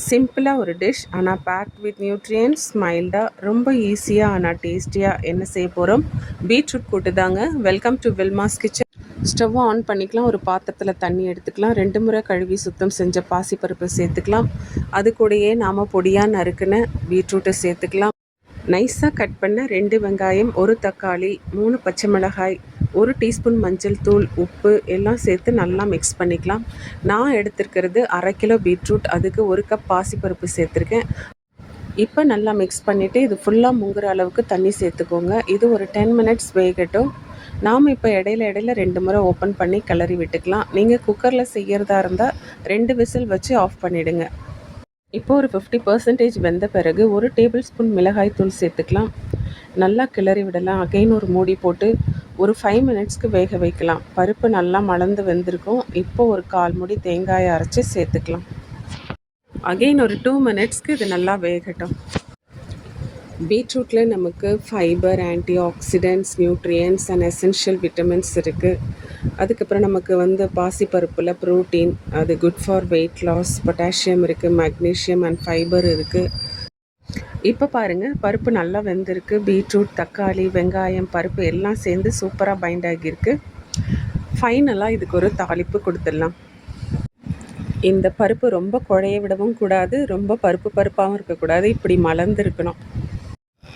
சிம்பிளாக ஒரு டிஷ் ஆனால் பேக்ட் வித் நியூட்ரியன்ஸ், மைல்டாக ரொம்ப ஈஸியாக ஆனால் டேஸ்டியாக என்ன செய்ய போகிறோம்? பீட்ரூட் கூட்டு தாங்க. Welcome to Wilma's kitchen. Stove on பண்ணிக்கலாம். ஒரு பாத்திரத்தில் தண்ணி எடுத்துக்கலாம். 2 முறை கழுவி சுத்தம் செஞ்ச பாசிப்பருப்பு சேர்த்துக்கலாம். அது கூடயே நாம் பொடியாக நறுக்குன பீட்ரூட்டை சேர்த்துக்கலாம். நைஸாக கட் பண்ண 2 வெங்காயம், 1 தக்காளி, 3 பச்சை மிளகாய், 1 டீஸ்பூன் மஞ்சள் தூள், உப்பு எல்லாம் சேர்த்து நல்லா மிக்ஸ் பண்ணிக்கலாம். நான் எடுத்துருக்கிறது 1/2 கிலோ பீட்ரூட், அதுக்கு 1 கப் பாசிப்பருப்பு சேர்த்துருக்கேன். இப்போ நல்லா மிக்ஸ் பண்ணிவிட்டு இது ஃபுல்லாக முங்குற அளவுக்கு தண்ணி சேர்த்துக்கோங்க. இது ஒரு 10 மினிட்ஸ் வேகட்டும். நாம் இப்போ இடையில 2 முறை ஓப்பன் பண்ணி கிளறி விட்டுக்கலாம். நீங்கள் குக்கரில் செய்கிறதா இருந்தால் 2 விசில் வச்சு ஆஃப் பண்ணிவிடுங்க. இப்போ ஒரு 50% வெந்த பிறகு 1 டேபிள் ஸ்பூன் மிளகாய் தூள் சேர்த்துக்கலாம். நல்லா கிளறி விடலாம். அகைன் ஒரு மூடி போட்டு ஒரு 5 மினிட்ஸ்க்கு வேக வைக்கலாம். பருப்பு நல்லா மலர்ந்து வெந்திருக்கும். இப்போ ஒரு 1/4 மூடி தேங்காயை அரைச்சி சேர்த்துக்கலாம். அகைன் ஒரு 2 மினிட்ஸ்க்கு இது நல்லா வேகட்டும். பீட்ரூட்டில் நமக்கு fibre, antioxidants, nutrients and essential vitamins இருக்குது. அதுக்கப்புறம் நமக்கு பாசிப்பருப்பில் ப்ரோட்டீன், அது good for weight loss, potassium இருக்குது, மக்னீஷியம் அண்ட் ஃபைபர் இருக்குது. இப்போ பாருங்கள், பருப்பு நல்லா வெந்திருக்கு. பீட்ரூட், தக்காளி, வெங்காயம், பருப்பு எல்லாம் சேர்ந்து சூப்பராக பைண்ட் ஆகியிருக்கு. ஃபைனலாக இதுக்கு ஒரு தாளிப்பு கொடுத்துடலாம். இந்த பருப்பு ரொம்ப குழைய விடவும் கூடாது, ரொம்ப பருப்பாகவும் இருக்கக்கூடாது, இப்படி மலர்ந்துருக்கணும்.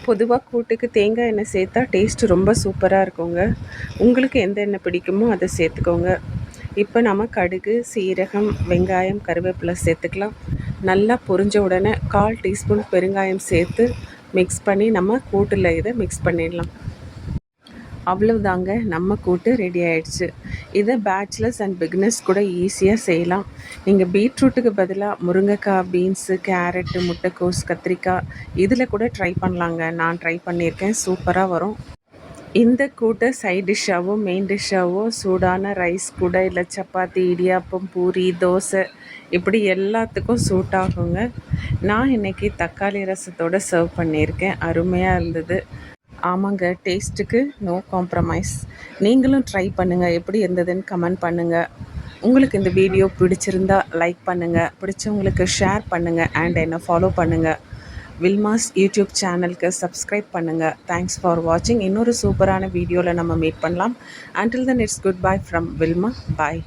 பொதுவாக கூட்டுக்கு தேங்காய் எண்ணெய் சேர்த்தா டேஸ்ட்டு ரொம்ப சூப்பராக இருக்குங்க. உங்களுக்கு எந்த எண்ணெய் பிடிக்குமோ அதை சேர்த்துக்கோங்க. இப்போ நம்ம கடுகு, சீரகம், வெங்காயம், கருவேப்பிலை சேர்த்துக்கலாம். நல்லா பொரிஞ்ச உடனே 1/4 டீஸ்பூன் பெருங்காயம் சேர்த்து மிக்ஸ் பண்ணி நம்ம கூட்டில் இதை மிக்ஸ் பண்ணிடலாம். அவ்வளவுதாங்க, நம்ம கூட்டு ரெடி ஆகிடுச்சு. இதை பேச்சுலர்ஸ் அண்ட் பிகினர்ஸ் கூட ஈஸியாக செய்யலாம். நீங்கள் பீட்ரூட்டுக்கு பதிலாக முருங்கைக்காய், பீன்ஸு, கேரட்டு, முட்டைக்கோஸ், கத்திரிக்காய் இதில் கூட ட்ரை பண்ணலாங்க. நான் ட்ரை பண்ணியிருக்கேன், சூப்பராக வரும். இந்த கூட்டை சைட் டிஷ்ஷாவோ மெயின் டிஷ்ஷாவோ சூடான ரைஸ் கூட, இல்லை சப்பாத்தி, இடியாப்பம், பூரி, தோசை இப்படி எல்லாத்துக்கும் சூட் ஆகுங்க. நான் இன்றைக்கி தக்காளி ரசத்தோடு சர்வ் பண்ணியிருக்கேன். அருமையாக இருந்தது. ஆமாங்க, டேஸ்ட்டுக்கு நோ காம்ப்ரமைஸ். நீங்களும் ட்ரை பண்ணுங்கள். எப்படி இருந்ததுன்னு கமெண்ட் பண்ணுங்கள். உங்களுக்கு இந்த வீடியோ பிடிச்சிருந்தா லைக் பண்ணுங்கள், பிடிச்சவங்களுக்கு ஷேர் பண்ணுங்கள் அண்ட் என்னை ஃபாலோ பண்ணுங்கள். வில்மாஸ் யூடியூப் சேனலுக்கு சப்ஸ்கிரைப் பண்ணுங்கள். தேங்க்ஸ் ஃபார் வாட்சிங். இன்னொரு சூப்பரான வீடியோவில் நம்ம மீட் பண்ணலாம். Until then it's good bye from Wilma. Bye.